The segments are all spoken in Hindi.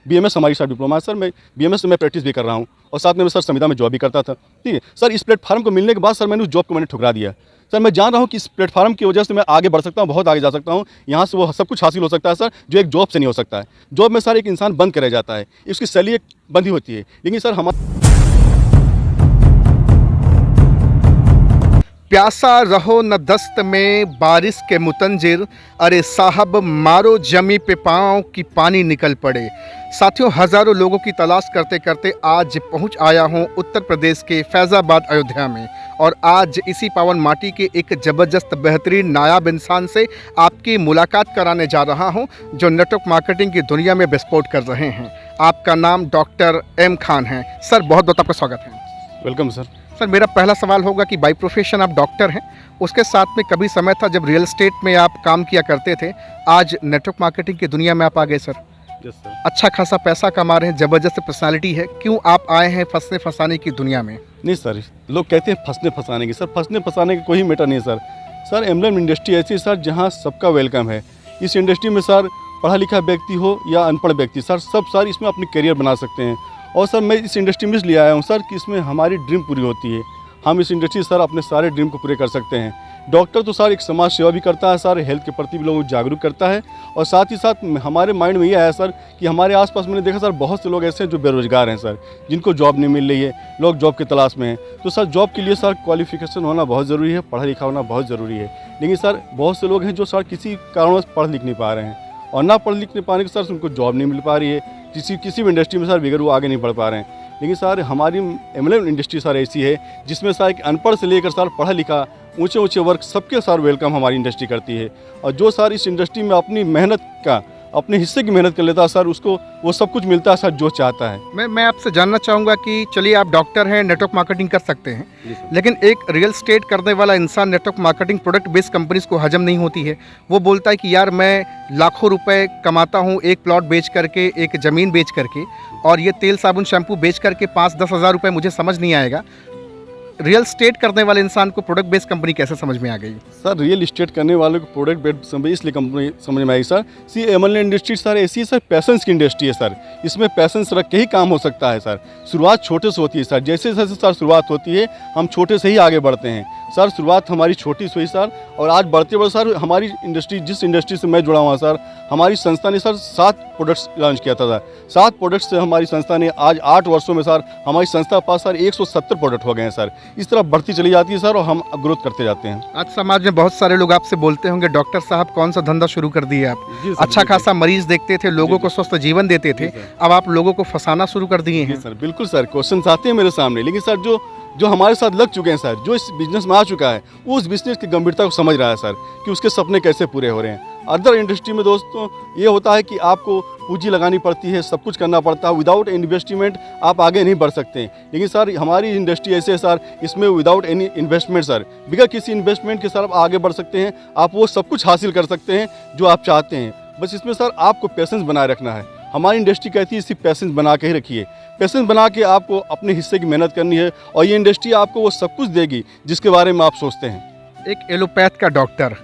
BMS हमारी सर डिप्लोमा है सर, मैं BMS में प्रैक्टिस भी कर रहा हूँ और साथ में मैं सर संविदा में जॉब भी करता था। ठीक है सर, इस प्लेटफार्म को मिलने के बाद सर मैंने उस जॉब को ठुकरा दिया। सर मैं जान रहा हूँ कि इस प्लेटफार्म की वजह से मैं आगे बढ़ सकता हूँ, बहुत आगे जा सकता हूँ, यहाँ से वो सब कुछ हासिल हो सकता है सर, जो एक जॉब से नहीं हो सकता है। जॉब में सर एक इंसान बंद कर रह जाता है, इसकी सैलरी एक बंधी होती है, लेकिन सर हमारा प्यासा रहो न दस्त में बारिश के मुतंजिर, अरे साहब मारो जमी पे पाँव कि पानी निकल पड़े। साथियों, हज़ारों लोगों की तलाश करते करते आज पहुंच आया हूं उत्तर प्रदेश के फैज़ाबाद अयोध्या में, और आज इसी पावन माटी के एक ज़बरदस्त बेहतरीन नायाब इंसान से आपकी मुलाकात कराने जा रहा हूं, जो नेटवर्क मार्केटिंग की दुनिया में विस्फोट कर रहे हैं। आपका नाम डॉक्टर M खान है। सर बहुत बहुत आपका स्वागत है। Welcome sir. सर मेरा पहला सवाल होगा कि बाय प्रोफेशन आप डॉक्टर हैं, उसके साथ में कभी समय था जब रियल एस्टेट में आप काम किया करते थे, आज नेटवर्क मार्केटिंग की दुनिया में आप आ गए सर। Yes sir. अच्छा खासा पैसा कमा रहे हैं, ज़बरदस्त पर्सनालिटी है, क्यों आप आए हैं फंसने फंसाने की दुनिया में? नहीं सर, लोग कहते हैं फंसने फंसाने की, सर फंसने फंसाने का कोई मैटर नहीं सर। सर एम्बलम इंडस्ट्री ऐसी है सर जहाँ सबका वेलकम है। इस इंडस्ट्री में सर पढ़ा लिखा व्यक्ति हो या अनपढ़ व्यक्ति, सर सब सर इसमें अपनी करियर बना सकते हैं। और सर मैं इस इंडस्ट्री में इसलिए आया हूँ सर कि इसमें हमारी ड्रीम पूरी होती है। हम इस इंडस्ट्री सर अपने सारे ड्रीम को पूरे कर सकते हैं। डॉक्टर तो सर एक समाज सेवा भी करता है सर, हेल्थ के प्रति भी लोगों को जागरूक करता है, और साथ ही साथ हमारे माइंड में ये आया सर कि हमारे आसपास मैंने देखा सर बहुत से लोग ऐसे हैं जो बेरोजगार हैं सर, जिनको जॉब नहीं मिल रही है, लोग जॉब की तलाश में हैं। तो सर जॉब के लिए सर क्वालिफिकेशन होना बहुत ज़रूरी है, पढ़ा लिखा होना बहुत ज़रूरी है। लेकिन सर बहुत से लोग हैं जो सर किसी कारणवश पढ़ लिख नहीं पा रहे हैं, और ना पढ़ लिख नहीं पाने के सर उनको जॉब नहीं मिल पा रही है किसी भी इंडस्ट्री में सर, बगैर वो आगे नहीं बढ़ पा रहे हैं। लेकिन सर हमारी एमएलएम इंडस्ट्री सर ऐसी है जिसमें सर एक अनपढ़ से लेकर सर पढ़ा लिखा ऊंचे ऊंचे वर्ग सबके सर वेलकम हमारी इंडस्ट्री करती है। और जो सर इस इंडस्ट्री में अपनी मेहनत का अपने हिस्से की मेहनत कर लेता है सर, उसको वो सब कुछ मिलता है सर जो चाहता है। मैं आपसे जानना चाहूँगा कि चलिए आप डॉक्टर हैं, नेटवर्क मार्केटिंग कर सकते हैं, लेकिन एक रियल एस्टेट करने वाला इंसान network marketing product based companies को हजम नहीं होती है। वो बोलता है कि यार मैं लाखों रुपए कमाता हूँ एक प्लॉट बेच करके, एक ज़मीन बेच करके, और ये तेल साबुन शैम्पू बेच करके 5-10 हज़ार रुपये मुझे समझ नहीं आएगा। रियल एस्टेट करने वाले इंसान को प्रोडक्ट बेस्ड कंपनी कैसे समझ में आ गई? सर रियल एस्टेट करने वालों को प्रोडक्ट बेस्ड इसलिए कंपनी समझ में आई सर, एमएलए इंडस्ट्री सर ऐसी सर पैसेंस की इंडस्ट्री है सर। इसमें पैसेंस रख के ही काम हो सकता है सर। शुरुआत छोटे से होती है सर, जैसे जैसे सर शुरुआत होती है हम छोटे से ही आगे बढ़ते हैं सर। शुरुआत हमारी छोटी से हुई सर, और आज बढ़ते बढ़ते सर हमारी इंडस्ट्री, जिस इंडस्ट्री से मैं जुड़ा हुआ सर, हमारी संस्था ने सर 7 प्रोडक्ट्स लॉन्च किया था सर। 7 प्रोडक्ट्स से हमारी संस्था ने आज 8 वर्षों में सर हमारी संस्था के पास सर 170 प्रोडक्ट हो गए हैं सर। इस तरह बढ़ती चली जाती है सर, और हम ग्रोथ करते जाते हैं। आज समाज में बहुत सारे लोग आपसे बोलते होंगे डॉक्टर साहब कौन सा धंधा शुरू कर दिए आप? अच्छा खासा मरीज देखते थे, लोगों को स्वस्थ जीवन देते थे, अब आप लोगों को फंसाना शुरू कर दिए हैं। सर बिल्कुल सर, क्वेश्चन आते हैं मेरे सामने, लेकिन सर जो हमारे साथ लग चुके हैं सर, जो इस बिजनेस में आ चुका है, वो उस बिजनेस की गंभीरता को समझ रहा है सर कि उसके सपने कैसे पूरे हो रहे हैं। अदर इंडस्ट्री में दोस्तों ये होता है कि आपको पूंजी लगानी पड़ती है, सब कुछ करना पड़ता है, विदाउट इन्वेस्टमेंट आप आगे नहीं बढ़ सकते। लेकिन सर हमारी इंडस्ट्री ऐसे है सर, इसमें विदाउट एनी इन्वेस्टमेंट सर, बिना किसी इन्वेस्टमेंट के सर आप आगे बढ़ सकते हैं, आप वो सब कुछ हासिल कर सकते हैं जो आप चाहते हैं। बस इसमें सर आपको पेशेंस बनाए रखना है। हमारी इंडस्ट्री कहती है इसी पेशेंस बना के ही रखिए। पेशेंस बना के आपको अपने हिस्से की मेहनत करनी है, और ये इंडस्ट्री आपको वो सब कुछ देगी जिसके बारे में आप सोचते हैं। एक एलोपैथ का डॉक्टर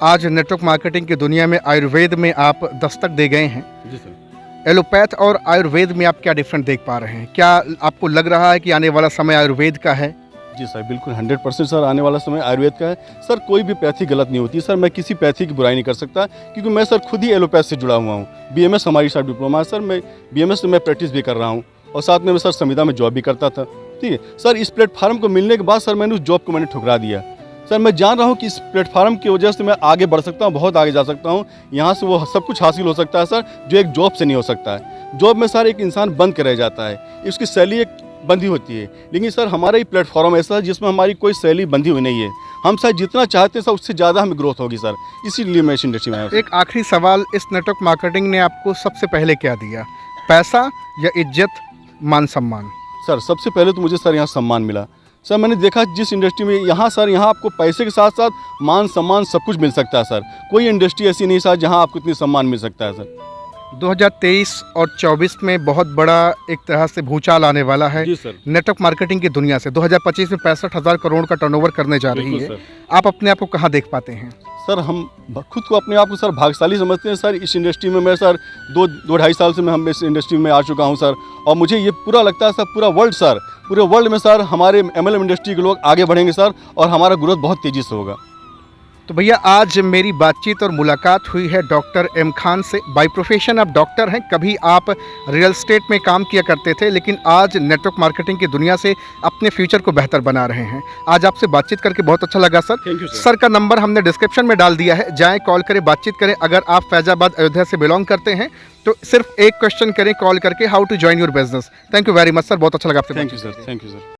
आज नेटवर्क मार्केटिंग की दुनिया में आयुर्वेद में आप दस्तक दे गए हैं। जी सर। एलोपैथ और आयुर्वेद में आप क्या डिफरेंट देख पा रहे हैं? क्या आपको लग रहा है कि आने वाला समय आयुर्वेद का है? जी सर बिल्कुल 100% सर, आने वाला समय आयुर्वेद का है सर। कोई भी पैथी गलत नहीं होती सर, मैं किसी पैथी की बुराई नहीं कर सकता, क्योंकि मैं सर खुद ही एलोपैथ से जुड़ा हुआ हूँ। BMS हमारी सर डिप्लोमा है सर, मैं BMS में प्रैक्टिस भी कर रहा हूँ, और साथ में मैं सर संविदा में जॉब भी करता था। ठीक है सर, इस प्लेटफार्म को मिलने के बाद सर मैंने उस जॉब को ठुकरा दिया। सर मैं जान रहा हूँ कि इस प्लेटफार्म की वजह से मैं आगे बढ़ सकता हूँ, बहुत आगे जा सकता हूँ, यहाँ से वो सब कुछ हासिल हो सकता है सर, जो एक जॉब से नहीं हो सकता है। जॉब में सर एक इंसान बंद कर रह जाता है, उसकी सैलरी एक बंधी होती है। लेकिन सर हमारा ही प्लेटफॉर्म ऐसा है जिसमें हमारी कोई सैलरी बंधी हुई नहीं है। हम सर जितना चाहते हैं सर उससे ज़्यादा हमें ग्रोथ होगी सर, इसीलिए मैं इस इंडस्ट्री में आया हूँ। एक आखिरी सवाल, इस नेटवर्क मार्केटिंग ने आपको सबसे पहले क्या दिया? पैसा या इज्जत, मान सम्मान? सर सबसे पहले तो मुझे सर यहाँ सम्मान मिला। सर मैंने देखा जिस इंडस्ट्री में यहाँ सर, यहाँ आपको पैसे के साथ साथ मान सम्मान सब कुछ मिल सकता है सर। कोई इंडस्ट्री ऐसी नहीं सर जहाँ आपको इतनी सम्मान मिल सकता है सर। 2023 और 24 में बहुत बड़ा एक तरह से भूचाल आने वाला है जी सर, नेटवर्क मार्केटिंग की दुनिया से। 2025 में 65,000 करोड़ का टर्नओवर करने जा रही बिल्कुल है। सर। आप अपने आप को कहाँ देख पाते हैं? सर हम खुद को अपने आप को सर भाग्यशाली समझते हैं सर। इस इंडस्ट्री में मैं सर 2-2.5 साल से मैं हम इस इंडस्ट्री में आ चुका हूं सर, और मुझे ये पूरा लगता है सर पूरा वर्ल्ड सर, पूरे वर्ल्ड में सर हमारे एमएलएम इंडस्ट्री के लोग आगे बढ़ेंगे सर, और हमारा ग्रोथ बहुत तेज़ी से होगा। तो भैया आज मेरी बातचीत और मुलाकात हुई है डॉक्टर एम खान से। बाय प्रोफेशन आप डॉक्टर हैं, कभी आप रियल एस्टेट में काम किया करते थे, लेकिन आज नेटवर्क मार्केटिंग की दुनिया से अपने फ्यूचर को बेहतर बना रहे हैं। आज आपसे बातचीत करके बहुत अच्छा लगा sir. Thank you sir. Sir का नंबर हमने डिस्क्रिप्शन में डाल दिया है, जाएं कॉल करें, बातचीत करें। अगर आप फैजाबाद अयोध्या से बिलोंग करते हैं तो सिर्फ एक क्वेश्चन करें कॉल करके, how to join your business. Thank you very much sir, बहुत अच्छा लगा आपसे। Thank you sir, thank you sir.